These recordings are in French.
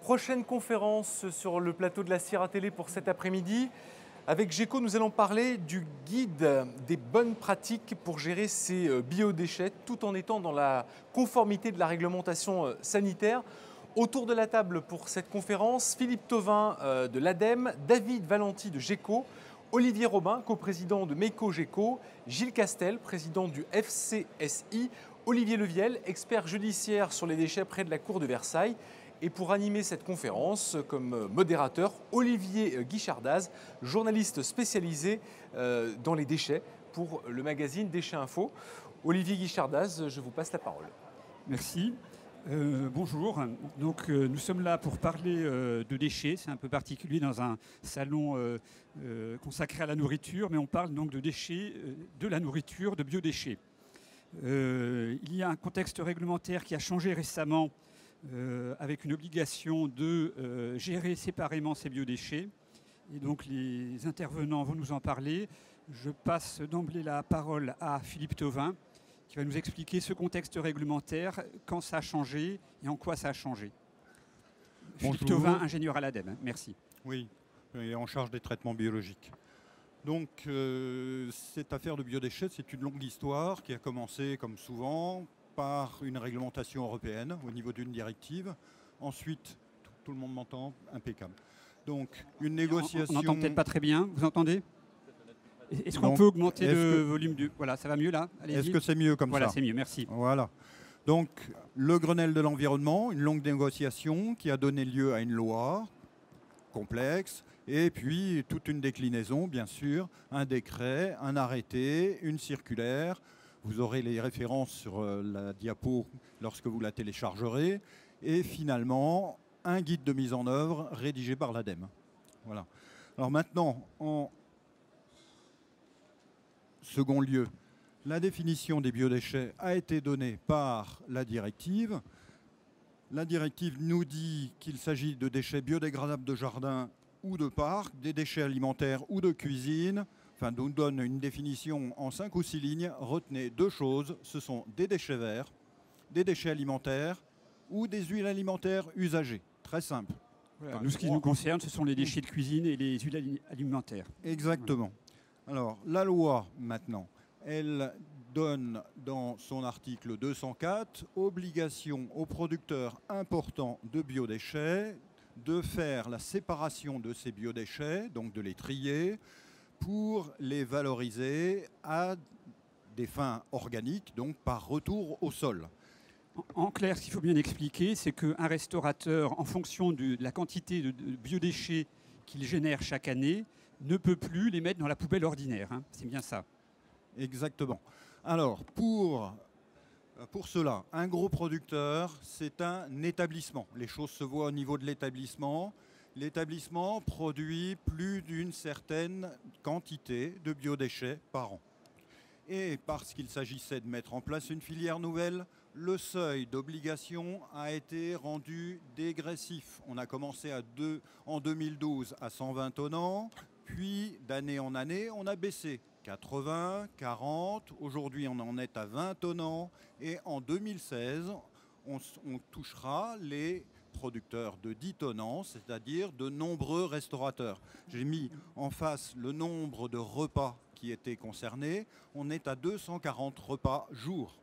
Prochaine conférence sur le plateau de la Sierra Télé pour cet après-midi. Avec GECO, nous allons parler du guide des bonnes pratiques pour gérer ces biodéchets tout en étant dans la conformité de la réglementation sanitaire. Autour de la table pour cette conférence, Philippe Thauvin de l'ADEME, David Valenti de GECO, Olivier Robin, coprésident de MECO GECO, Gilles Castel, président du FCSI, Olivier Leviel, expert judiciaire sur les déchets près de la cour de Versailles. Et pour animer cette conférence, comme modérateur, Olivier Guichardaz, journaliste spécialisé dans les déchets pour le magazine Déchets Info. Olivier Guichardaz, je vous passe la parole. Merci. Bonjour. Donc, nous sommes là pour parler de déchets. C'est un peu particulier dans un salon consacré à la nourriture, mais on parle donc de déchets, de la nourriture, de biodéchets. Il y a un contexte réglementaire qui a changé récemment avec une obligation de gérer séparément ces biodéchets. Et donc les intervenants vont nous en parler. Je passe d'emblée la parole à Philippe Thauvin, qui va nous expliquer ce contexte réglementaire, quand ça a changé et en quoi ça a changé. Bonjour. Philippe Thauvin, ingénieur à l'ADEME. Merci. Oui, et en charge des traitements biologiques. Donc, cette affaire de biodéchets, c'est une longue histoire qui a commencé, comme souvent, par une réglementation européenne au niveau d'une directive. Ensuite, tout le monde m'entend, impeccable. Donc, une négociation... On n'entend peut-être pas très bien, vous entendez? Est-ce qu'on peut augmenter le volume du... Voilà, ça va mieux là? Est-ce que c'est mieux comme ça? Voilà, c'est mieux, merci. Voilà. Donc, le Grenelle de l'environnement, une longue négociation qui a donné lieu à une loi complexe, et puis toute une déclinaison, bien sûr, un décret, un arrêté, une circulaire. Vous aurez les références sur la diapo lorsque vous la téléchargerez. Et finalement, un guide de mise en œuvre rédigé par l'ADEME. Voilà. Alors maintenant, en second lieu, la définition des biodéchets a été donnée par la directive. La directive nous dit qu'il s'agit de déchets biodégradables de jardin ou de parc, des déchets alimentaires ou de cuisine. Enfin, nous donne une définition en 5 ou 6 lignes. Retenez deux choses, ce sont des déchets verts, des déchets alimentaires ou des huiles alimentaires usagées. Très simple. Voilà, nous, ce qui nous concerne, ce sont les déchets de cuisine et les huiles alimentaires. Exactement. Alors, la loi, maintenant, elle donne dans son article 204 obligation aux producteurs importants de biodéchets de faire la séparation de ces biodéchets, donc de les trier, pour les valoriser à des fins organiques, donc par retour au sol. En clair, ce qu'il faut bien expliquer, c'est qu'un restaurateur, en fonction de la quantité de biodéchets qu'il génère chaque année, ne peut plus les mettre dans la poubelle ordinaire. Hein. C'est bien ça. Exactement. Alors, pour cela, un gros producteur, c'est un établissement. Les choses se voient au niveau de l'établissement. L'établissement produit plus d'une certaine quantité de biodéchets par an. Et parce qu'il s'agissait de mettre en place une filière nouvelle, le seuil d'obligation a été rendu dégressif. On a commencé en 2012 à 120 tonnes an, puis d'année en année, on a baissé. 80, 40, aujourd'hui on en est à 20 tonnes an, et en 2016, on touchera les producteurs de 10 tonnes an, c'est-à-dire de nombreux restaurateurs. J'ai mis en face le nombre de repas qui étaient concernés. On est à 240 repas jour.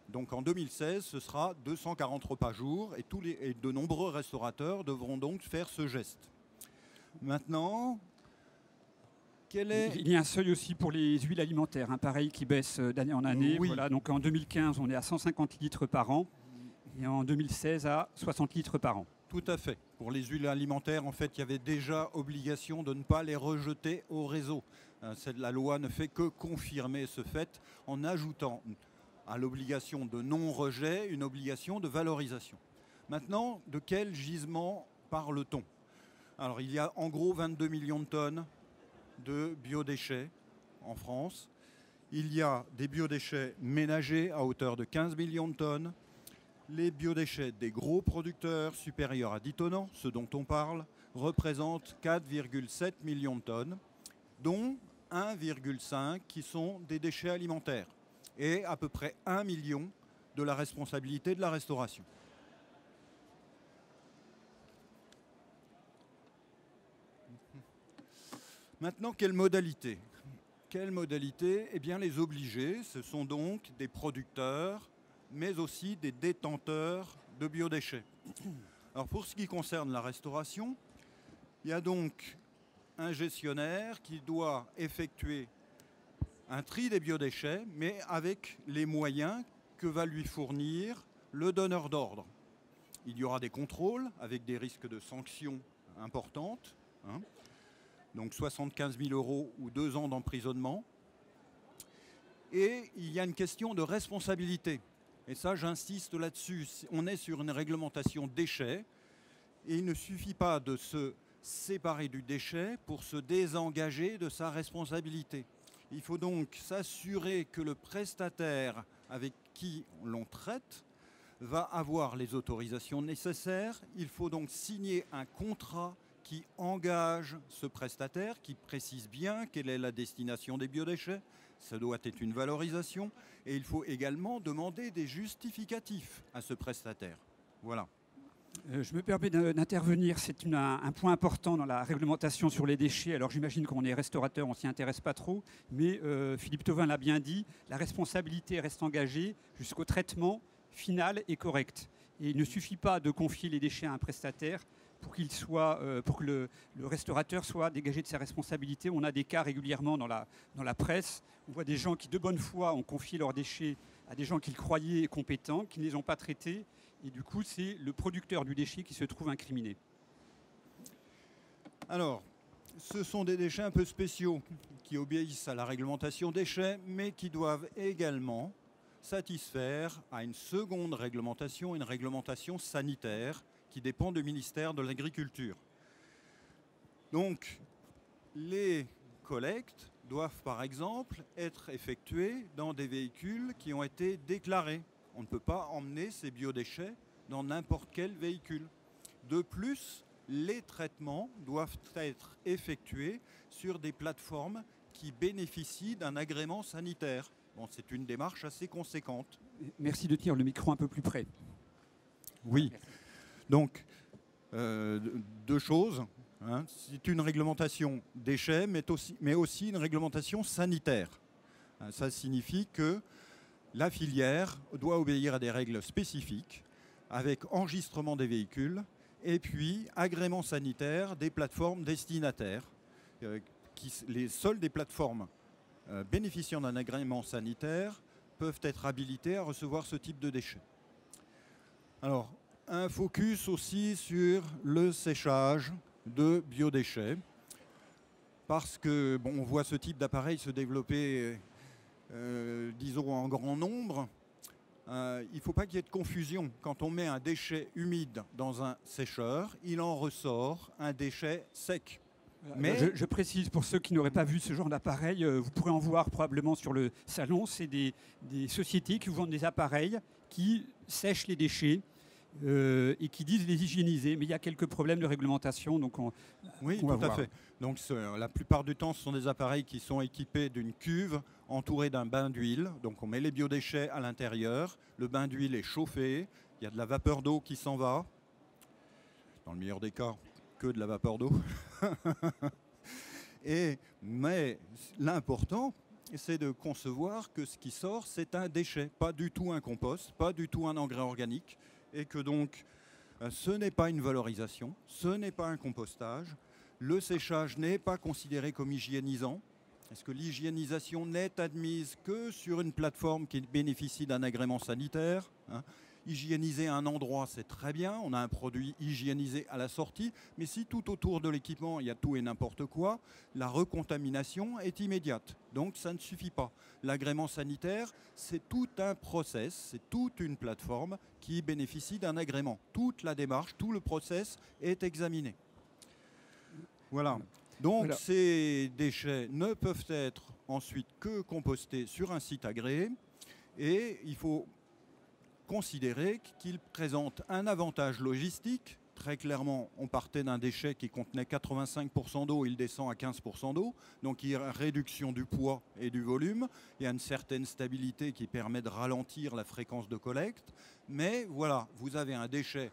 Donc en 2016, ce sera 240 repas jour et de nombreux restaurateurs devront donc faire ce geste. Maintenant, il y a un seuil aussi pour les huiles alimentaires, hein, pareil, qui baisse d'année en année. Oui. Voilà, donc en 2015, on est à 150 litres par an. Et en 2016 à 60 litres par an. Tout à fait. Pour les huiles alimentaires, en fait, il y avait déjà obligation de ne pas les rejeter au réseau. La loi ne fait que confirmer ce fait en ajoutant à l'obligation de non-rejet une obligation de valorisation. Maintenant, de quel gisement parle-t-on? Alors, il y a en gros 22 millions de tonnes de biodéchets en France. Il y a des biodéchets ménagers à hauteur de 15 millions de tonnes. Les biodéchets des gros producteurs supérieurs à 10 tonnes an, ce dont on parle, représentent 4,7 millions de tonnes, dont 1,5 qui sont des déchets alimentaires et à peu près 1 million de la responsabilité de la restauration. Maintenant, quelle modalité? Quelle modalité? Eh bien, les obligés, ce sont donc des producteurs, mais aussi des détenteurs de biodéchets. Alors, pour ce qui concerne la restauration, il y a donc un gestionnaire qui doit effectuer un tri des biodéchets, mais avec les moyens que va lui fournir le donneur d'ordre. Il y aura des contrôles avec des risques de sanctions importantes, hein, donc 75 000 € ou 2 ans d'emprisonnement. Et il y a une question de responsabilité. Et ça, j'insiste là-dessus. On est sur une réglementation déchets et il ne suffit pas de se séparer du déchet pour se désengager de sa responsabilité. Il faut donc s'assurer que le prestataire avec qui l'on traite va avoir les autorisations nécessaires. Il faut donc signer un contrat qui engage ce prestataire, qui précise bien quelle est la destination des biodéchets. Ça doit être une valorisation. Et il faut également demander des justificatifs à ce prestataire. Voilà. Je me permets d'intervenir. C'est un point important dans la réglementation sur les déchets. Alors j'imagine qu'on est restaurateur, on ne s'y intéresse pas trop. Mais Philippe Thauvin l'a bien dit, la responsabilité reste engagée jusqu'au traitement final et correct. Et il ne suffit pas de confier les déchets à un prestataire pour que le restaurateur soit dégagé de ses responsabilités. On a des cas régulièrement dans la presse. On voit des gens qui, de bonne foi, ont confié leurs déchets à des gens qu'ils croyaient compétents, qui ne les ont pas traités. Et du coup, c'est le producteur du déchet qui se trouve incriminé. Alors, ce sont des déchets un peu spéciaux qui obéissent à la réglementation déchets, mais qui doivent également satisfaire à une seconde réglementation, une réglementation sanitaire qui dépend du ministère de l'Agriculture. Donc, les collectes doivent par exemple être effectuées dans des véhicules qui ont été déclarés. On ne peut pas emmener ces biodéchets dans n'importe quel véhicule. De plus, les traitements doivent être effectués sur des plateformes qui bénéficient d'un agrément sanitaire. Bon, c'est une démarche assez conséquente. Merci de tenir le micro un peu plus près. Oui. Donc, deux choses. Hein. C'est une réglementation déchets, mais aussi une réglementation sanitaire. Ça signifie que la filière doit obéir à des règles spécifiques, avec enregistrement des véhicules et puis agrément sanitaire des plateformes destinataires. Seules des plateformes bénéficiant d'un agrément sanitaire peuvent être habilitées à recevoir ce type de déchets. Alors, un focus aussi sur le séchage de biodéchets, parce que on voit ce type d'appareil se développer, disons, en grand nombre. Il ne faut pas qu'il y ait de confusion. Quand on met un déchet humide dans un sécheur, il en ressort un déchet sec. Mais je précise pour ceux qui n'auraient pas vu ce genre d'appareil, vous pourrez en voir probablement sur le salon. C'est des sociétés qui vous vendent des appareils qui sèchent les déchets et qui disent les hygiéniser. Mais il y a quelques problèmes de réglementation. Donc oui, tout à fait. Donc la plupart du temps, ce sont des appareils qui sont équipés d'une cuve entourée d'un bain d'huile. Donc on met les biodéchets à l'intérieur. Le bain d'huile est chauffé. Il y a de la vapeur d'eau qui s'en va. Dans le meilleur des cas, que de la vapeur d'eau. Mais l'important, c'est de concevoir que ce qui sort, c'est un déchet, pas du tout un compost, pas du tout un engrais organique, et que donc ce n'est pas une valorisation, ce n'est pas un compostage, le séchage n'est pas considéré comme hygiénisant, parce que l'hygiénisation n'est admise que sur une plateforme qui bénéficie d'un agrément sanitaire. Hygiéniser un endroit, c'est très bien, on a un produit hygiénisé à la sortie, mais si tout autour de l'équipement, il y a tout et n'importe quoi, la recontamination est immédiate. Donc ça ne suffit pas. L'agrément sanitaire, c'est tout un process, c'est toute une plateforme qui bénéficie d'un agrément. Toute la démarche, tout le process est examiné. Voilà. Donc ces déchets ne peuvent être ensuite que compostés sur un site agréé et il faut considérer qu'il présente un avantage logistique. Très clairement, on partait d'un déchet qui contenait 85% d'eau, il descend à 15% d'eau. Donc il y a une réduction du poids et du volume. Il y a une certaine stabilité qui permet de ralentir la fréquence de collecte. Mais voilà, vous avez un déchet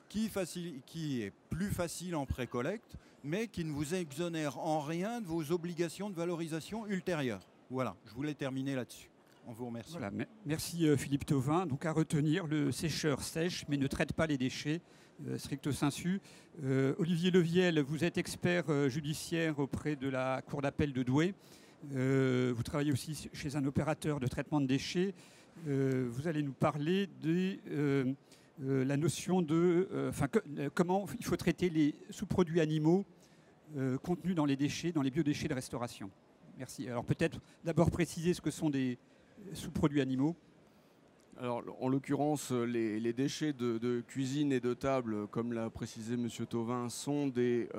qui est plus facile en pré-collecte mais qui ne vous exonère en rien de vos obligations de valorisation ultérieures. Voilà, je voulais terminer là-dessus. On vous remercie. Voilà, merci Philippe Thauvin. Donc à retenir, le sécheur sèche mais ne traite pas les déchets, stricto sensu. Olivier Leviel, vous êtes expert judiciaire auprès de la Cour d'appel de Douai. Vous travaillez aussi chez un opérateur de traitement de déchets. Vous allez nous parler de la notion de comment il faut traiter les sous-produits animaux contenus dans les déchets, dans les biodéchets de restauration. Merci. Alors peut-être d'abord préciser ce que sont des sous-produits animaux. Alors, en l'occurrence, les déchets de cuisine et de table, comme l'a précisé M. Thauvin, sont des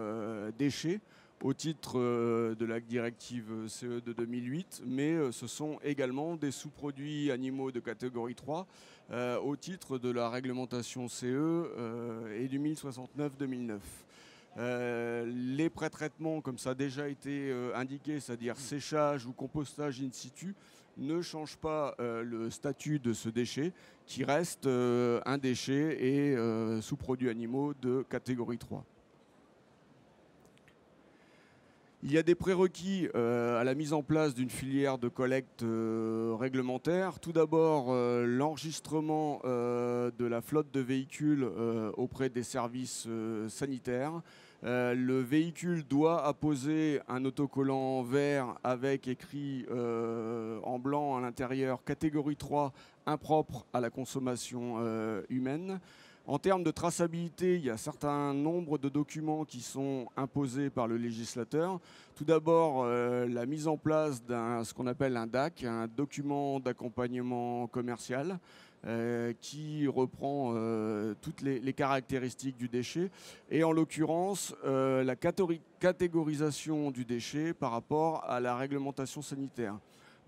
déchets au titre de la directive CE de 2008, mais ce sont également des sous-produits animaux de catégorie 3 au titre de la réglementation CE et du 1069-2009. Les pré-traitements, comme ça a déjà été indiqué, c'est-à-dire séchage ou compostage in situ, ne changent pas le statut de ce déchet, qui reste un déchet et sous-produits animaux de catégorie 3. Il y a des prérequis à la mise en place d'une filière de collecte réglementaire. Tout d'abord, l'enregistrement de la flotte de véhicules auprès des services sanitaires. Le véhicule doit apposer un autocollant vert avec écrit en blanc à l'intérieur catégorie 3 impropre à la consommation humaine. En termes de traçabilité, il y a un certain nombre de documents qui sont imposés par le législateur. Tout d'abord, la mise en place d'un ce qu'on appelle un DAC, un document d'accompagnement commercial, qui reprend toutes les caractéristiques du déchet. Et en l'occurrence, la catégorisation du déchet par rapport à la réglementation sanitaire.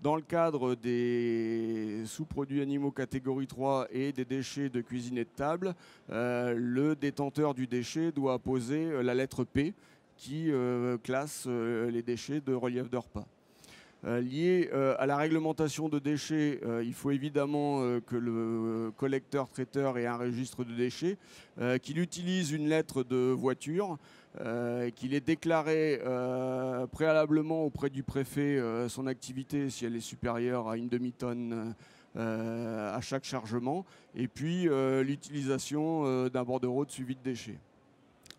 Dans le cadre des sous-produits animaux catégorie 3 et des déchets de cuisine et de table, le détenteur du déchet doit apposer la lettre P qui classe les déchets de relief de repas. Lié à la réglementation de déchets, il faut évidemment que le collecteur-traiteur ait un registre de déchets, qu'il utilise une lettre de voiture, qu'il ait déclaré préalablement auprès du préfet son activité si elle est supérieure à une demi-tonne à chaque chargement, et puis l'utilisation d'un bordereau de suivi de déchets.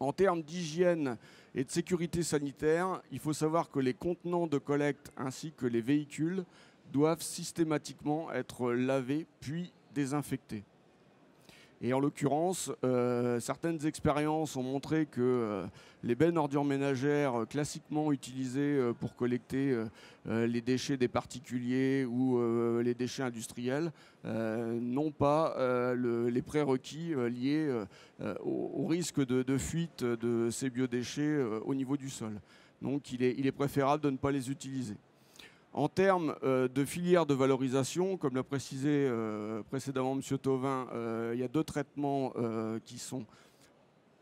En termes d'hygiène et de sécurité sanitaire, il faut savoir que les contenants de collecte ainsi que les véhicules doivent systématiquement être lavés puis désinfectés. Et en l'occurrence, certaines expériences ont montré que les bennes ordures ménagères classiquement utilisées pour collecter les déchets des particuliers ou les déchets industriels n'ont pas les prérequis liés au risque de fuite de ces biodéchets au niveau du sol. Donc il est préférable de ne pas les utiliser. En termes de filière de valorisation, comme l'a précisé précédemment M. Thauvin, il y a deux traitements qui sont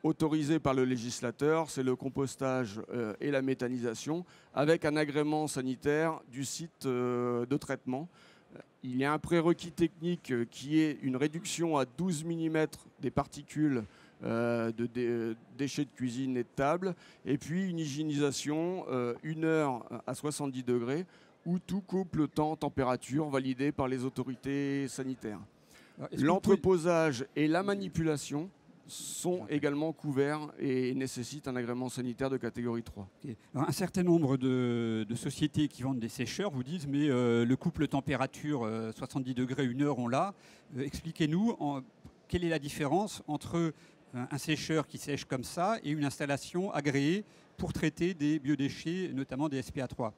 autorisés par le législateur, c'est le compostage et la méthanisation, avec un agrément sanitaire du site de traitement. Il y a un prérequis technique qui est une réduction à 12 mm des particules de déchets de cuisine et de table, et puis une hygiénisation 1 heure à 70 degrés, où tout couple temps-température validé par les autorités sanitaires. L'entreposage et la manipulation sont également couverts et nécessitent un agrément sanitaire de catégorie 3. Okay. Alors, un certain nombre de sociétés qui vendent des sécheurs vous disent mais le couple température 70 degrés 1 heure on l'a. Expliquez-nous quelle est la différence entre un sécheur qui sèche comme ça et une installation agréée pour traiter des biodéchets, notamment des SPA3.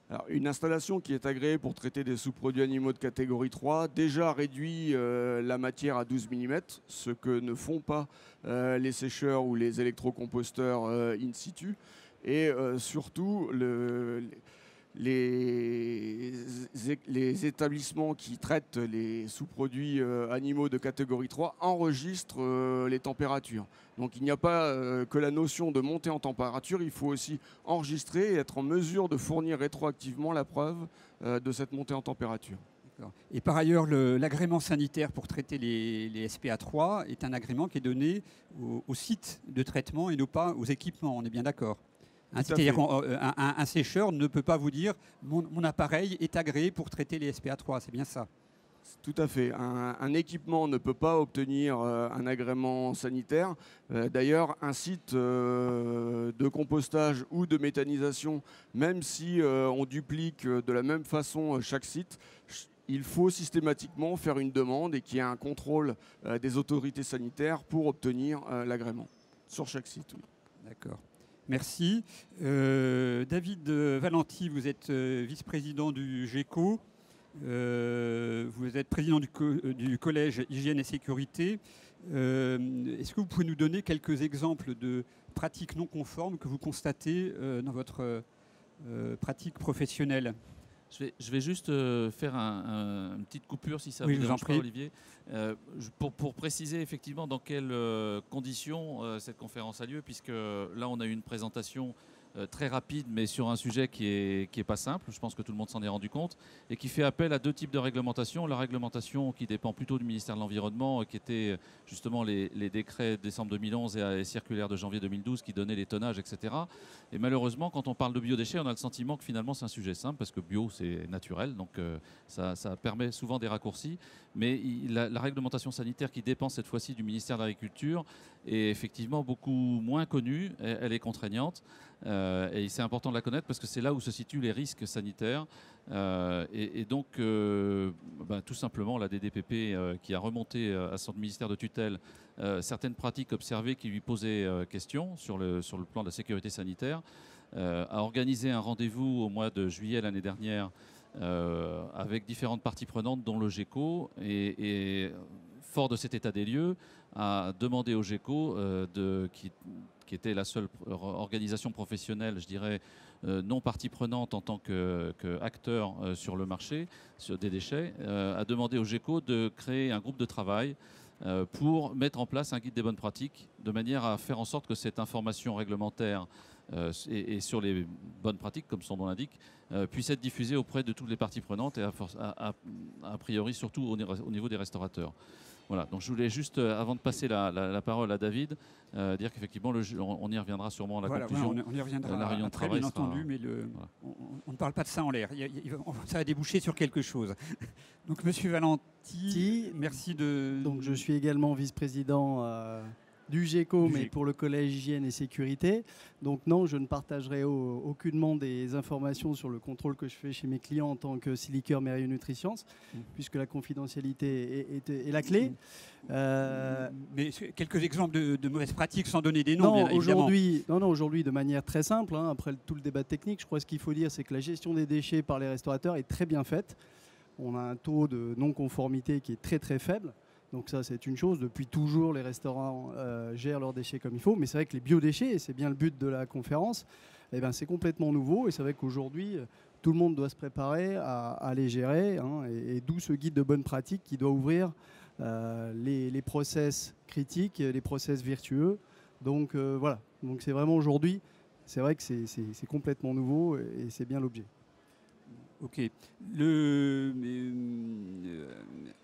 Alors, une installation qui est agréée pour traiter des sous-produits animaux de catégorie 3 déjà réduit la matière à 12 mm, ce que ne font pas les sécheurs ou les électrocomposteurs in situ. Et surtout, les établissements qui traitent les sous-produits animaux de catégorie 3 enregistrent les températures. Donc il n'y a pas que la notion de montée en température, il faut aussi enregistrer et être en mesure de fournir rétroactivement la preuve de cette montée en température. Et par ailleurs, l'agrément sanitaire pour traiter les SPA3 est un agrément qui est donné au site de traitement et non pas aux équipements, on est bien d'accord. C'est-à-dire qu'un sécheur ne peut pas vous dire mon appareil est agréé pour traiter les SPA3, c'est bien ça? Tout à fait. Un équipement ne peut pas obtenir un agrément sanitaire. D'ailleurs, un site de compostage ou de méthanisation, même si on duplique de la même façon chaque site, il faut systématiquement faire une demande et qu'il y ait un contrôle des autorités sanitaires pour obtenir l'agrément sur chaque site. Oui. D'accord. Merci. David Valenti, vous êtes vice-président du GECO. Vous êtes président du collège Hygiène et Sécurité. Est-ce que vous pouvez nous donner quelques exemples de pratiques non conformes que vous constatez dans votre pratique professionnelle? Je vais juste faire une petite coupure, si ça vous dérange pas, Olivier, pour préciser effectivement dans quelles conditions cette conférence a lieu, puisque là on a eu une présentation très rapide, mais sur un sujet qui est pas simple. Je pense que tout le monde s'en est rendu compte et qui fait appel à deux types de réglementation. La réglementation qui dépend plutôt du ministère de l'Environnement, qui était justement les décrets de décembre 2011 et circulaires de janvier 2012 qui donnaient les tonnages, etc. Et malheureusement, quand on parle de biodéchets, on a le sentiment que finalement c'est un sujet simple parce que bio c'est naturel, donc ça permet souvent des raccourcis. Mais la réglementation sanitaire qui dépend cette fois-ci du ministère de l'Agriculture est effectivement beaucoup moins connue. Elle est contraignante. Et c'est important de la connaître parce que c'est là où se situent les risques sanitaires. Et donc, tout simplement, la DDPP qui a remonté à son ministère de tutelle certaines pratiques observées qui lui posaient question sur le plan de la sécurité sanitaire, a organisé un rendez-vous au mois de juillet l'année dernière avec différentes parties prenantes, dont le GECO, et fort de cet état des lieux, a demandé au GECO, qui était la seule organisation professionnelle, je dirais, non partie prenante en tant qu'acteur sur le marché des déchets, a demandé au GECO de créer un groupe de travail pour mettre en place un guide des bonnes pratiques, de manière à faire en sorte que cette information réglementaire et sur les bonnes pratiques, comme son nom l'indique, puisse être diffusée auprès de toutes les parties prenantes et a priori surtout au niveau des restaurateurs. Voilà, donc je voulais juste, avant de passer la parole à David, dire qu'effectivement, on y reviendra sûrement à la conclusion. On y reviendra la réunion de après, travail bien entendu, mais voilà. On ne parle pas de ça en l'air. Ça va déboucher sur quelque chose. Donc, Monsieur Valenti, merci de... Donc, je suis également vice-président du GECO, mais pour le collège Hygiène et Sécurité. Donc non, je ne partagerai aucunement des informations sur le contrôle que je fais chez mes clients en tant que siliqueur Mérieux Nutritions, puisque la confidentialité est la clé. Mais quelques exemples de mauvaises pratiques sans donner des noms, non, bien évidemment. Aujourd'hui, de manière très simple, après tout le débat technique, je crois que ce qu'il faut dire, c'est que la gestion des déchets par les restaurateurs est très bien faite. On a un taux de non-conformité qui est très très faible. Donc ça, c'est une chose. Depuis toujours, les restaurants gèrent leurs déchets comme il faut. Mais c'est vrai que les biodéchets, et c'est bien le but de la conférence, c'est complètement nouveau. Et c'est vrai qu'aujourd'hui, tout le monde doit se préparer à les gérer. Et d'où ce guide de bonnes pratiques qui doit ouvrir les process critiques, les process vertueux. Donc voilà. Donc c'est vraiment aujourd'hui, c'est vrai que c'est complètement nouveau et c'est bien l'objet. Ok.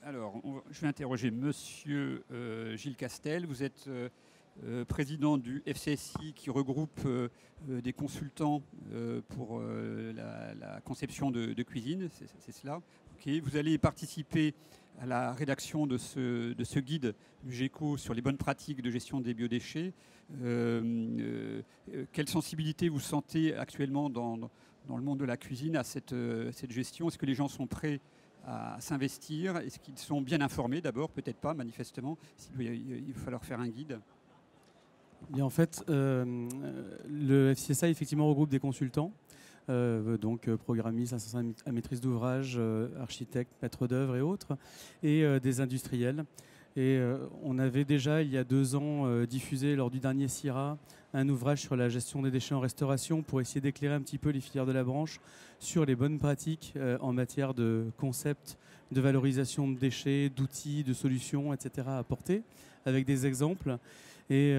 Alors, je vais interroger Monsieur Gilles Castel. Vous êtes président du FCSI qui regroupe des consultants pour la conception de cuisine. C'est cela. Okay. Vous allez participer à la rédaction de ce guide du GECO sur les bonnes pratiques de gestion des biodéchets. Quelle sensibilité vous sentez actuellement dans le monde de la cuisine à cette gestion? Est-ce que les gens sont prêts à s'investir? Est-ce qu'ils sont bien informés d'abord? Peut-être pas, manifestement. Il va falloir faire un guide. Bien, en fait, le FCSI effectivement regroupe des consultants, donc programmistes, assistants à maîtrise d'ouvrage, architectes, maîtres d'œuvre et autres, et des industriels. Et on avait déjà, il y a 2 ans, diffusé lors du dernier CIRA un ouvrage sur la gestion des déchets en restauration pour essayer d'éclairer un petit peu les filières de la branche sur les bonnes pratiques en matière de concept, de valorisation de déchets, d'outils, de solutions, etc. à apporter, avec des exemples. Et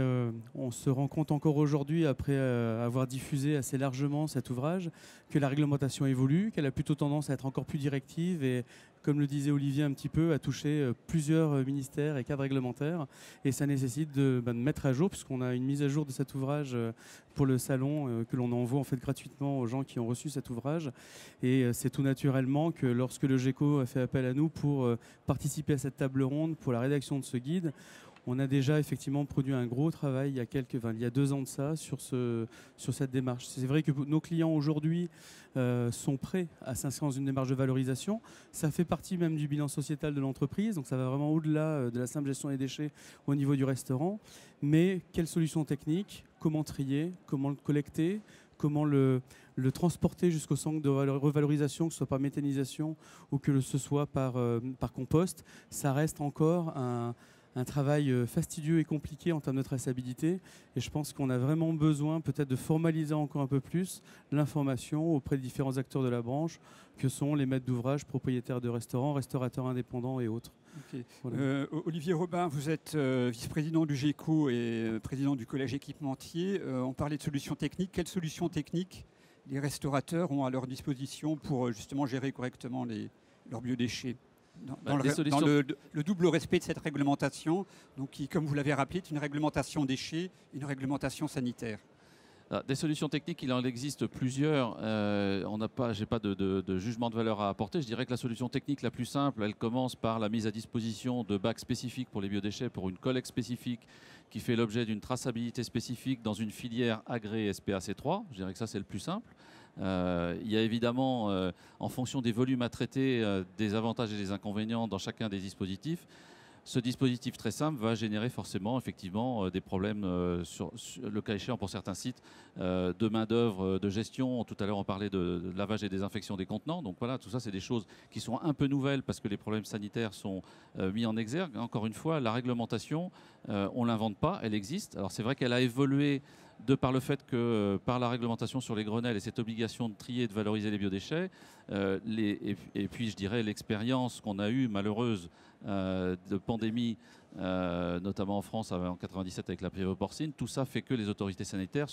on se rend compte encore aujourd'hui, après avoir diffusé assez largement cet ouvrage, que la réglementation évolue, qu'elle a plutôt tendance à être encore plus directive et comme le disait Olivier un petit peu, a touché plusieurs ministères et cadres réglementaires. Et ça nécessite de mettre à jour, puisqu'on a une mise à jour de cet ouvrage pour le salon que l'on envoie en fait gratuitement aux gens qui ont reçu cet ouvrage. Et c'est tout naturellement que lorsque le GECO a fait appel à nous pour participer à cette table ronde, pour la rédaction de ce guide, on a déjà effectivement produit un gros travail il y a 2 ans de ça sur cette démarche. C'est vrai que nos clients aujourd'hui sont prêts à s'inscrire dans une démarche de valorisation. Ça fait partie même du bilan sociétal de l'entreprise, donc ça va vraiment au-delà de la simple gestion des déchets au niveau du restaurant. Mais quelles solutions techniques, comment trier, comment le collecter, comment le transporter jusqu'au centre de revalorisation, que ce soit par méthanisation ou que ce soit par compost, ça reste encore un travail fastidieux et compliqué en termes de traçabilité. Et je pense qu'on a vraiment besoin peut-être de formaliser encore un peu plus l'information auprès des différents acteurs de la branche, que sont les maîtres d'ouvrage, propriétaires de restaurants, restaurateurs indépendants et autres. Okay. Voilà. Olivier Robin, vous êtes vice-président du GECO et président du collège équipementier. On parlait de solutions techniques. Quelles solutions techniques les restaurateurs ont à leur disposition pour justement gérer correctement leurs biodéchets ? Dans le double respect de cette réglementation, donc qui, comme vous l'avez rappelé, est une réglementation déchets, une réglementation sanitaire. Des solutions techniques, il en existe plusieurs. Je n'ai pas de jugement de valeur à apporter. Je dirais que la solution technique la plus simple, elle commence par la mise à disposition de bacs spécifiques pour les biodéchets, pour une collecte spécifique qui fait l'objet d'une traçabilité spécifique dans une filière agréée SPAC3. Je dirais que ça, c'est le plus simple. Il y a évidemment, en fonction des volumes à traiter, des avantages et des inconvénients dans chacun des dispositifs. Ce dispositif très simple va générer forcément effectivement des problèmes sur le cas échéant pour certains sites de main-d'œuvre, de gestion. Tout à l'heure, on parlait de lavage et désinfection des contenants. Donc voilà, tout ça, c'est des choses qui sont un peu nouvelles parce que les problèmes sanitaires sont mis en exergue. Encore une fois, la réglementation, on ne l'invente pas, elle existe. Alors c'est vrai qu'elle a évolué de par le fait que par la réglementation sur les grenelles et cette obligation de trier et de valoriser les biodéchets, et puis je dirais l'expérience qu'on a eue malheureuse de pandémie, notamment en France en 1997 avec la fièvre porcine, tout ça fait que les autorités sanitaires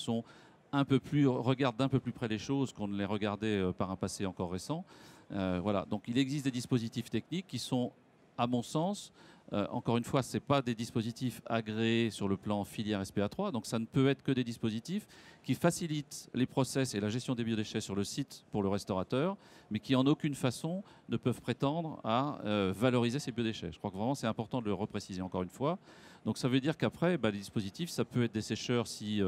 regardent d'un peu plus près les choses qu'on ne les regardait par un passé encore récent. Voilà. Donc il existe des dispositifs techniques qui sont, à mon sens, encore une fois, ce n'est pas des dispositifs agréés sur le plan filière SPA3, donc ça ne peut être que des dispositifs qui facilitent les process et la gestion des biodéchets sur le site pour le restaurateur, mais qui en aucune façon ne peuvent prétendre à valoriser ces biodéchets. Je crois que vraiment c'est important de le repréciser encore une fois. Donc ça veut dire qu'après, les dispositifs, ça peut être des sécheurs si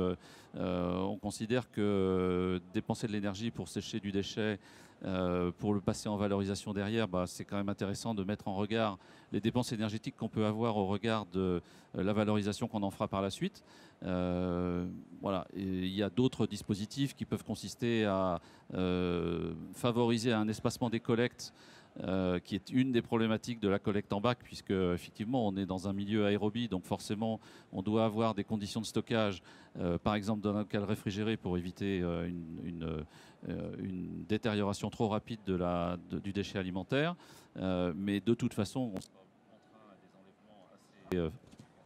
on considère que dépenser de l'énergie pour sécher du déchet, pour le passer en valorisation derrière, c'est quand même intéressant de mettre en regard les dépenses énergétiques qu'on peut avoir au regard de la valorisation qu'on en fera par la suite. Voilà. Et il y a d'autres dispositifs qui peuvent consister à favoriser un espacement des collectes, qui est une des problématiques de la collecte en bac, puisque effectivement on est dans un milieu aérobie, donc forcément on doit avoir des conditions de stockage, par exemple dans un local réfrigéré pour éviter une détérioration trop rapide du déchet alimentaire, mais de toute façon on sera contraint à des enlèvements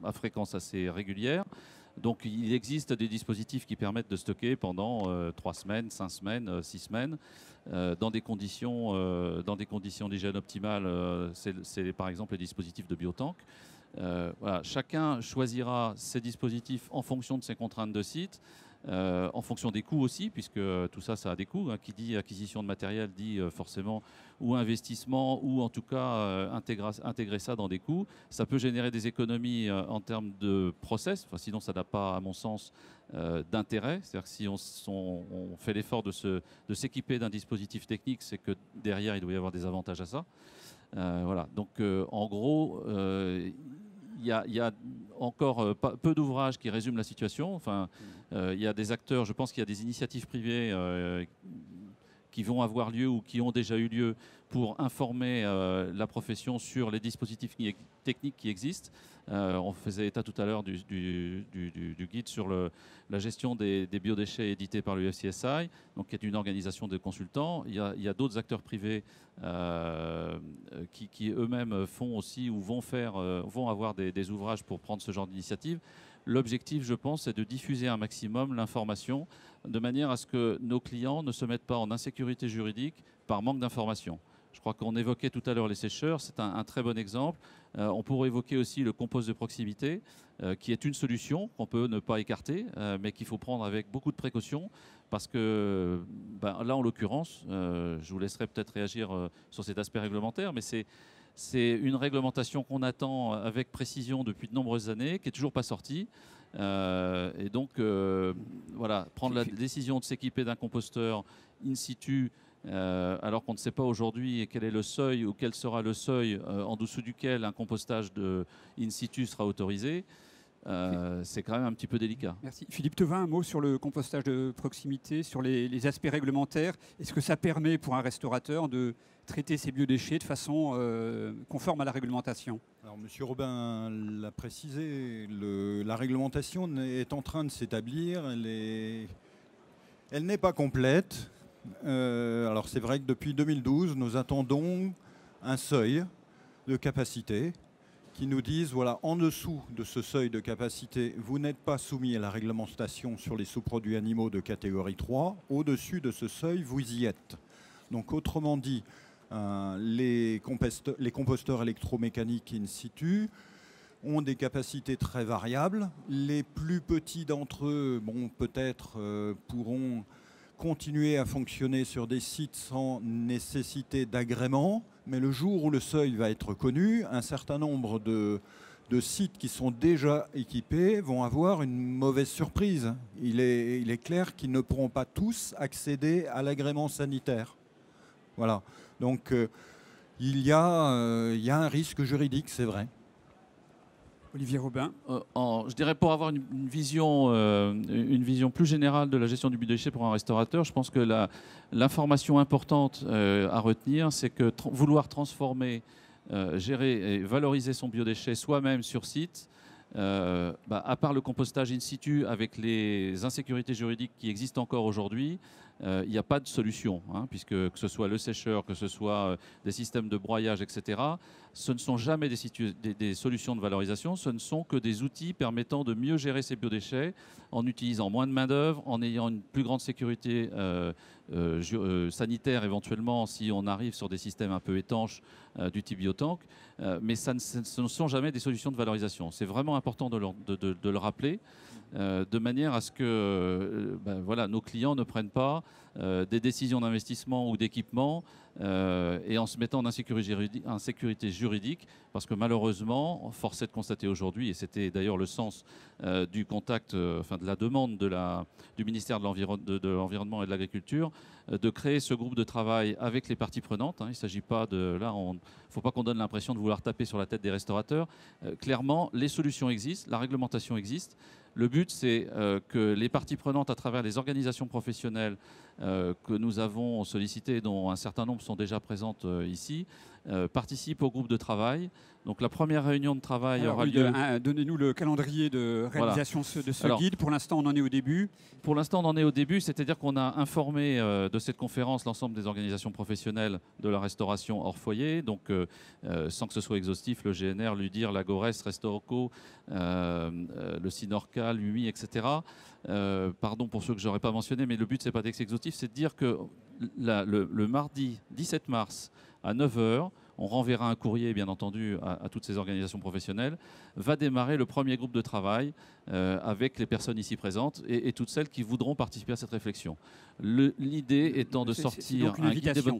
à fréquence assez régulière. Donc il existe des dispositifs qui permettent de stocker pendant 3 semaines, 5 semaines, 6 semaines, dans des conditions d'hygiène optimales. C'est par exemple les dispositifs de biotank. Voilà, chacun choisira ses dispositifs en fonction de ses contraintes de site, en fonction des coûts aussi, puisque tout ça, ça a des coûts. Qui dit acquisition de matériel dit forcément ou investissement, ou en tout cas intégrer ça dans des coûts. Ça peut générer des économies en termes de process, sinon ça n'a pas, à mon sens, d'intérêt. C'est-à-dire que si on fait l'effort de s'équiper d'un dispositif technique, c'est que derrière, il doit y avoir des avantages à ça. Voilà. Donc, en gros, il y a encore peu d'ouvrages qui résument la situation. Enfin, il y a des acteurs, je pense qu'il y a des initiatives privées qui vont avoir lieu ou qui ont déjà eu lieu pour informer la profession sur les dispositifs techniques qui existent. On faisait état tout à l'heure du guide sur la gestion des biodéchets édité par l'UFCSI, donc qui est une organisation de consultants. Il y a d'autres acteurs privés qui eux-mêmes font aussi ou vont avoir des ouvrages pour prendre ce genre d'initiative. L'objectif, je pense, c'est de diffuser un maximum l'information de manière à ce que nos clients ne se mettent pas en insécurité juridique par manque d'information. Je crois qu'on évoquait tout à l'heure les sécheurs, c'est un très bon exemple. On pourrait évoquer aussi le compost de proximité, qui est une solution qu'on peut ne pas écarter, mais qu'il faut prendre avec beaucoup de précautions, parce que là, en l'occurrence, je vous laisserai peut-être réagir sur cet aspect réglementaire, mais c'est une réglementation qu'on attend avec précision depuis de nombreuses années, qui n'est toujours pas sortie. Et donc, voilà, prendre la décision de s'équiper d'un composteur in situ, alors qu'on ne sait pas aujourd'hui quel est le seuil ou quel sera le seuil en dessous duquel un compostage de in situ sera autorisé, c'est quand même un petit peu délicat. Merci. Philippe Tevin, un mot sur le compostage de proximité, sur les aspects réglementaires. Est-ce que ça permet pour un restaurateur de traiter ses biodéchets de façon conforme à la réglementation? Alors, M. Robin l'a précisé, la réglementation est en train de s'établir. Elle n'est pas complète. Alors c'est vrai que depuis 2012, nous attendons un seuil de capacité qui nous dise, voilà, en dessous de ce seuil de capacité, vous n'êtes pas soumis à la réglementation sur les sous-produits animaux de catégorie 3. Au-dessus de ce seuil, vous y êtes. Donc autrement dit, les composteurs électromécaniques in situ ont des capacités très variables. Les plus petits d'entre eux, peut-être pourront continuer à fonctionner sur des sites sans nécessité d'agrément, mais le jour où le seuil va être connu, un certain nombre de sites qui sont déjà équipés vont avoir une mauvaise surprise. Il est clair qu'ils ne pourront pas tous accéder à l'agrément sanitaire. Voilà. Donc il y a un risque juridique, c'est vrai. Olivier Robin. Je dirais, pour avoir une vision plus générale de la gestion du biodéchet pour un restaurateur, je pense que l'information importante à retenir, c'est que vouloir transformer, gérer et valoriser son biodéchet soi-même sur site, à part le compostage in situ avec les insécurités juridiques qui existent encore aujourd'hui, il n'y a pas de solution, puisque que ce soit le sécheur, que ce soit des systèmes de broyage, etc., ce ne sont jamais des solutions de valorisation, ce ne sont que des outils permettant de mieux gérer ces biodéchets en utilisant moins de main-d'œuvre, en ayant une plus grande sécurité sanitaire éventuellement si on arrive sur des systèmes un peu étanches du type biotank, mais ce ne sont jamais des solutions de valorisation. C'est vraiment important de le rappeler. De manière à ce que nos clients ne prennent pas des décisions d'investissement ou d'équipement et en se mettant en insécurité juridique, parce que malheureusement, force est de constater aujourd'hui, et c'était d'ailleurs le sens du contact, de la demande du ministère de l'Environnement et de l'Agriculture, de créer ce groupe de travail avec les parties prenantes. Il ne s'agit pas de... Là, il ne faut pas qu'on donne l'impression de vouloir taper sur la tête des restaurateurs. Clairement, les solutions existent, la réglementation existe. Le but, c'est que les parties prenantes, à travers les organisations professionnelles que nous avons sollicitées, dont un certain nombre sont déjà présentes ici, participent au groupe de travail. Donc la première réunion de travail aura lieu... Donnez-nous le calendrier de réalisation de ce guide. Pour l'instant, on en est au début. Pour l'instant, on en est au début, c'est-à-dire qu'on a informé de cette conférence l'ensemble des organisations professionnelles de la restauration hors foyer, donc sans que ce soit exhaustif, le GNR, l'UDIR, l'Agores, Restaurco, le Sinorca, l'UMI, etc. Pardon pour ceux que je n'aurais pas mentionnés, mais le but, ce n'est pas d'être exhaustif, c'est de dire que le mardi 17 mars à 9 h, on renverra un courrier, bien entendu, à toutes ces organisations professionnelles, va démarrer le premier groupe de travail avec les personnes ici présentes et toutes celles qui voudront participer à cette réflexion. L'idée étant de sortir un guide des bonnes...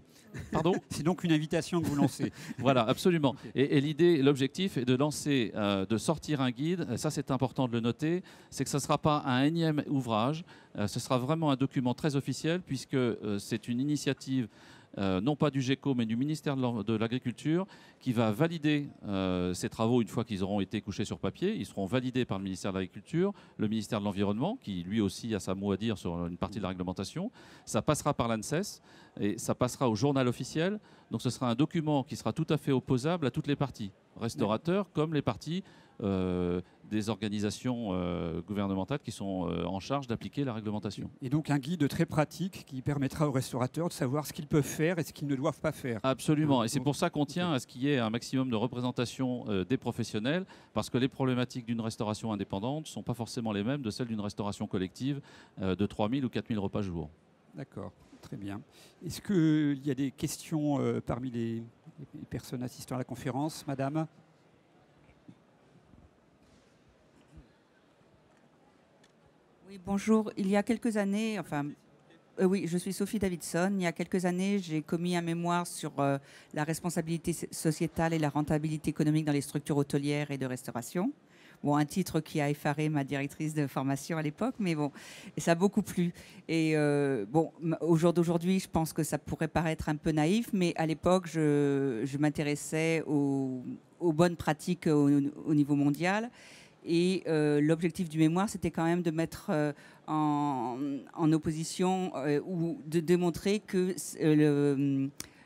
Pardon ? C'est donc une invitation que vous lancez. Voilà, absolument. Okay. Et l'objectif est de lancer, de sortir un guide. Ça, c'est important de le noter. C'est que ce ne sera pas un énième ouvrage. Ce sera vraiment un document très officiel puisque c'est une initiative non pas du GECO, mais du ministère de l'Agriculture, qui va valider ces travaux une fois qu'ils auront été couchés sur papier. Ils seront validés par le ministère de l'Agriculture, le ministère de l'Environnement, qui lui aussi a sa mot à dire sur une partie de la réglementation. Ça passera par l'ANSES et ça passera au journal officiel. Donc ce sera un document qui sera tout à fait opposable à toutes les parties, restaurateurs comme les parties des organisations gouvernementales qui sont en charge d'appliquer la réglementation. Et donc un guide très pratique qui permettra aux restaurateurs de savoir ce qu'ils peuvent faire et ce qu'ils ne doivent pas faire. Absolument, et c'est pour ça qu'on tient à ce qu'il y ait un maximum de représentation des professionnels, parce que les problématiques d'une restauration indépendante ne sont pas forcément les mêmes de celles d'une restauration collective de 3000 ou 4000 repas jour. D'accord. Très bien. Est-ce qu'il y a des questions parmi les personnes assistant à la conférence, madame? Oui, bonjour. Il y a quelques années, oui, je suis Sophie Davidson. Il y a quelques années, j'ai commis un mémoire sur la responsabilité sociétale et la rentabilité économique dans les structures hôtelières et de restauration. Bon, un titre qui a effaré ma directrice de formation à l'époque, mais bon, et ça a beaucoup plu. Et bon, au jour d'aujourd'hui, je pense que ça pourrait paraître un peu naïf, mais à l'époque, je m'intéressais aux bonnes pratiques au niveau mondial. Et l'objectif du mémoire, c'était quand même de mettre en opposition ou de démontrer que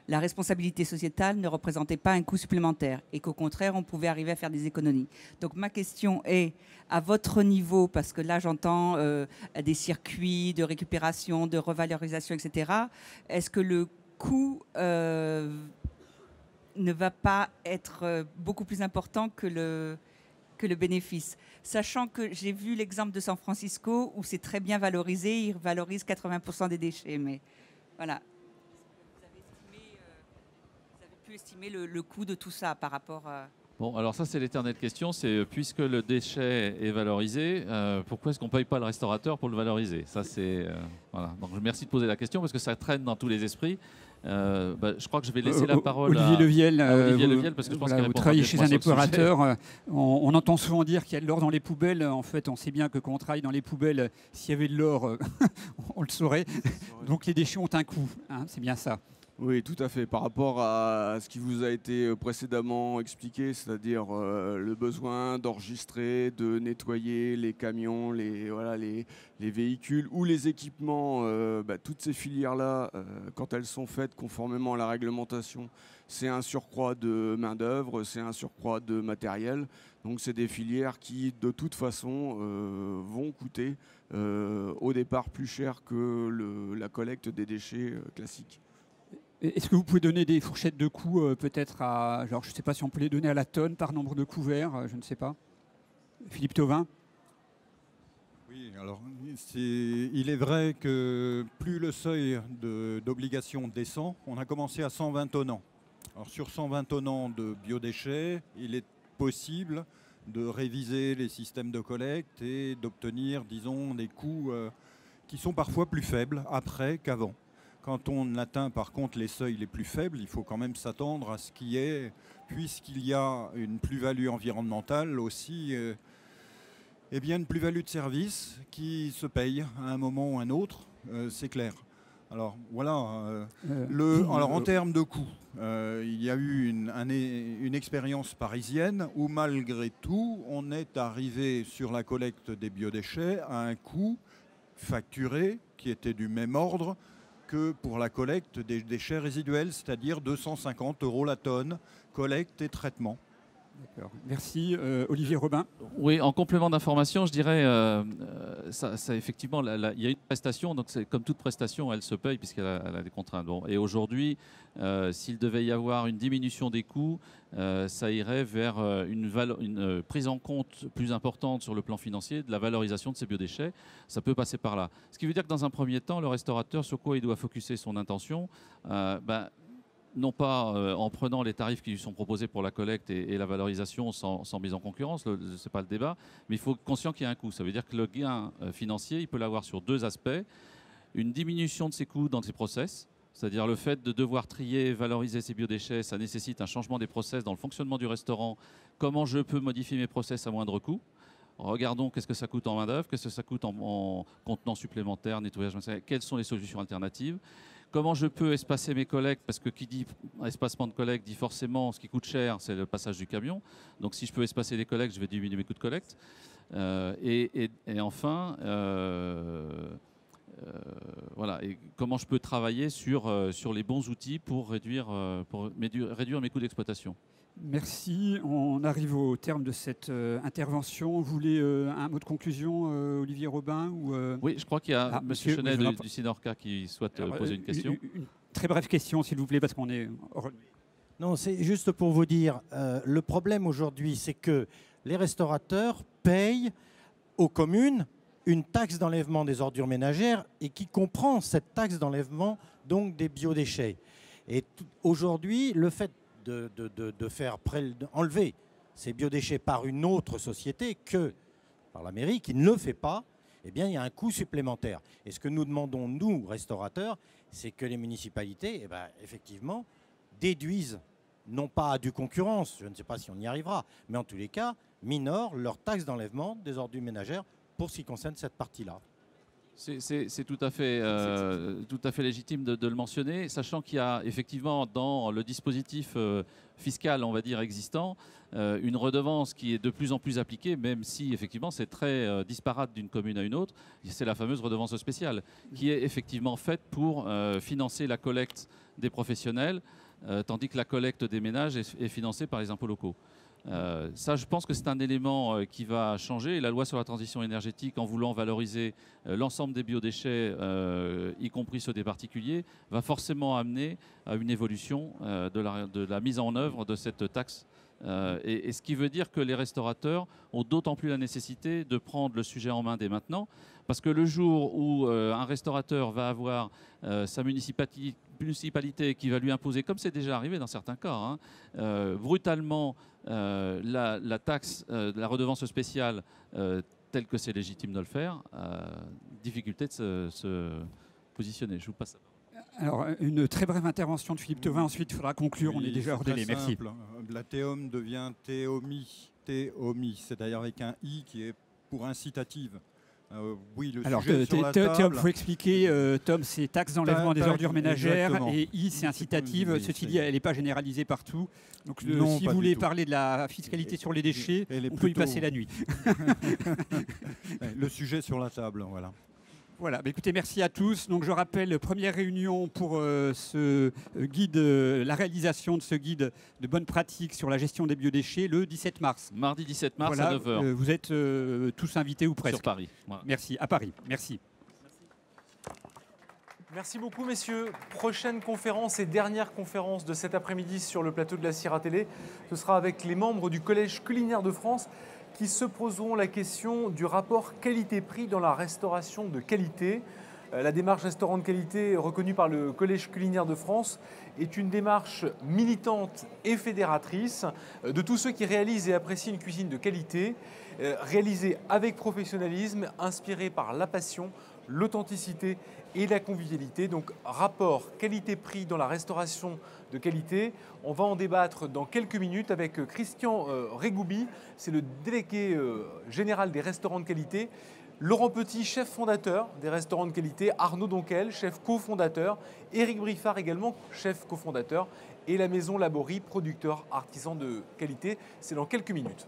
la responsabilité sociétale ne représentait pas un coût supplémentaire et qu'au contraire, on pouvait arriver à faire des économies. Donc ma question est, à votre niveau, parce que là j'entends des circuits de récupération, de revalorisation, etc., est-ce que le coût ne va pas être beaucoup plus important que le bénéfice, sachant que j'ai vu l'exemple de San Francisco où c'est très bien valorisé, ils valorisent 80% des déchets, mais voilà. Vous avez pu estimer le coût de tout ça par rapport à... Bon, alors ça c'est l'éternelle question, c'est puisque le déchet est valorisé, pourquoi est-ce qu'on ne paye pas le restaurateur pour le valoriser? Ça c'est voilà. Donc merci de poser la question parce que ça traîne dans tous les esprits. Je crois que je vais laisser la parole Olivier Leviel, parce que je pense qu'il vous travaillez chez un épurateur. On on entend souvent dire qu'il y a de l'or dans les poubelles. En fait, on sait bien que quand on travaille dans les poubelles, s'il y avait de l'or, on le saurait. Donc les déchets ont un coût, hein, c'est bien ça. Oui, tout à fait. Par rapport à ce qui vous a été précédemment expliqué, c'est-à-dire le besoin d'enregistrer, de nettoyer les camions, les véhicules ou les équipements, toutes ces filières-là, quand elles sont faites conformément à la réglementation, c'est un surcroît de main-d'œuvre, c'est un surcroît de matériel. Donc c'est des filières qui, de toute façon, vont coûter au départ plus cher que la collecte des déchets classiques. Est-ce que vous pouvez donner des fourchettes de coûts peut-être à, genre, je ne sais pas si on peut les donner à la tonne par nombre de couverts, je ne sais pas. Philippe Thauvin? Oui, alors il est vrai que plus le seuil d'obligation descend, on a commencé à 120 tonnants. Alors sur 120 tonnants de biodéchets, il est possible de réviser les systèmes de collecte et d'obtenir, disons, des coûts qui sont parfois plus faibles après qu'avant. Quand on atteint par contre les seuils les plus faibles, il faut quand même s'attendre à ce qu'il y ait, puisqu'il y a une plus-value environnementale aussi, une plus-value de service qui se paye à un moment ou à un autre, c'est clair. Alors voilà, alors en termes de coûts, il y a eu une expérience parisienne où malgré tout, on est arrivé sur la collecte des biodéchets à un coût facturé qui était du même ordre que pour la collecte des déchets résiduels, c'est-à-dire 250 € la tonne, collecte et traitement. D'accord. Merci. Olivier Robin. Oui, en complément d'information, je dirais, ça effectivement, il y a une prestation, donc comme toute prestation, elle se paye puisqu'elle a des contraintes. Bon, et aujourd'hui, s'il devait y avoir une diminution des coûts, ça irait vers une prise en compte plus importante sur le plan financier de la valorisation de ces biodéchets. Ça peut passer par là. Ce qui veut dire que dans un premier temps, le restaurateur, sur quoi il doit focuser son intention, non pas en prenant les tarifs qui lui sont proposés pour la collecte et la valorisation sans mise en concurrence, ce n'est pas le débat, mais il faut être conscient qu'il y a un coût. Ça veut dire que le gain financier, il peut l'avoir sur deux aspects. Une diminution de ses coûts dans ses process, c'est-à-dire le fait de devoir trier, valoriser ses biodéchets, ça nécessite un changement des process dans le fonctionnement du restaurant. Comment je peux modifier mes process à moindre coût? Regardons qu'est-ce que ça coûte en main-d'œuvre, qu'est-ce que ça coûte en contenants supplémentaires, nettoyage, quelles sont les solutions alternatives. Comment je peux espacer mes collectes? Parce que qui dit espacement de collecte dit forcément ce qui coûte cher, c'est le passage du camion. Donc si je peux espacer les collectes, je vais diminuer mes coûts de collecte. Et enfin, voilà. Et comment je peux travailler sur les bons outils pour réduire mes coûts d'exploitation. Merci. On arrive au terme de cette intervention. Vous voulez un mot de conclusion, Olivier Robin ou Oui, je crois qu'il y a M. Chenet du Sinorca qui souhaite poser une question. Une très brève question, s'il vous plaît, parce qu'on est... Non, c'est juste pour vous dire, le problème aujourd'hui, c'est que les restaurateurs payent aux communes une taxe d'enlèvement des ordures ménagères et qui comprend cette taxe d'enlèvement donc des biodéchets. Et aujourd'hui, le fait de faire enlever ces biodéchets par une autre société que par la mairie, qui ne le fait pas, eh bien, il y a un coût supplémentaire. Et ce que nous demandons, nous, restaurateurs, c'est que les municipalités, effectivement, déduisent, non pas à due concurrence, je ne sais pas si on y arrivera, mais en tous les cas, minorent leur taxe d'enlèvement des ordures ménagères pour ce qui concerne cette partie-là. C'est tout à fait légitime de le mentionner, sachant qu'il y a effectivement dans le dispositif fiscal, on va dire, existant, une redevance qui est de plus en plus appliquée, même si effectivement c'est très disparate d'une commune à une autre. C'est la fameuse redevance spéciale, qui est effectivement faite pour financer la collecte des professionnels, tandis que la collecte des ménages est financée par les impôts locaux. Ça, je pense que c'est un élément qui va changer. Et la loi sur la transition énergétique, en voulant valoriser l'ensemble des biodéchets, y compris ceux des particuliers, va forcément amener à une évolution de la mise en œuvre de cette taxe. Et ce qui veut dire que les restaurateurs ont d'autant plus la nécessité de prendre le sujet en main dès maintenant, parce que le jour où un restaurateur va avoir sa municipalité qui va lui imposer, comme c'est déjà arrivé dans certains cas, brutalement la taxe, la redevance spéciale telle que c'est légitime de le faire, difficulté de se positionner. Je vous passe ça. Alors, une très brève intervention de Philippe Thauvin, ensuite il faudra conclure, on est déjà hors délai. Merci. La théome devient théomie, c'est-à-dire avec un i qui est pour incitative. Oui, le alors, sujet sur la table... Tom, il faut expliquer, Tom, c'est taxe d'enlèvement des ordures ménagères, exactement. Et I, c'est incitative. Oui, ceci dit, elle n'est pas généralisée partout. Donc, non, si vous voulez parler de la fiscalité sur les déchets, on peut y passer la nuit. Le sujet sur la table, voilà. Voilà, bah écoutez, merci à tous. Donc je rappelle, première réunion pour ce guide, la réalisation de ce guide de bonnes pratiques sur la gestion des biodéchets le 17 mars. Mardi 17 mars voilà, à 9h. Vous êtes tous invités ou presque. Sur Paris. Voilà. Merci, à Paris. Merci. Merci beaucoup, messieurs. Prochaine conférence et dernière conférence de cet après-midi sur le plateau de la Sierra Télé. Ce sera avec les membres du Collège culinaire de France qui se poseront la question du rapport qualité-prix dans la restauration de qualité. La démarche restaurant de qualité reconnue par le Collège culinaire de France est une démarche militante et fédératrice de tous ceux qui réalisent et apprécient une cuisine de qualité, réalisée avec professionnalisme, inspirée par la passion, l'authenticité et la convivialité. Donc, rapport qualité-prix dans la restauration de qualité. On va en débattre dans quelques minutes avec Christian Régoubi, c'est le délégué général des restaurants de qualité, Laurent Petit, chef fondateur des restaurants de qualité, Arnaud Donquel, chef cofondateur, Éric Briffard également, chef cofondateur, et la maison Laborie, producteur artisan de qualité. C'est dans quelques minutes.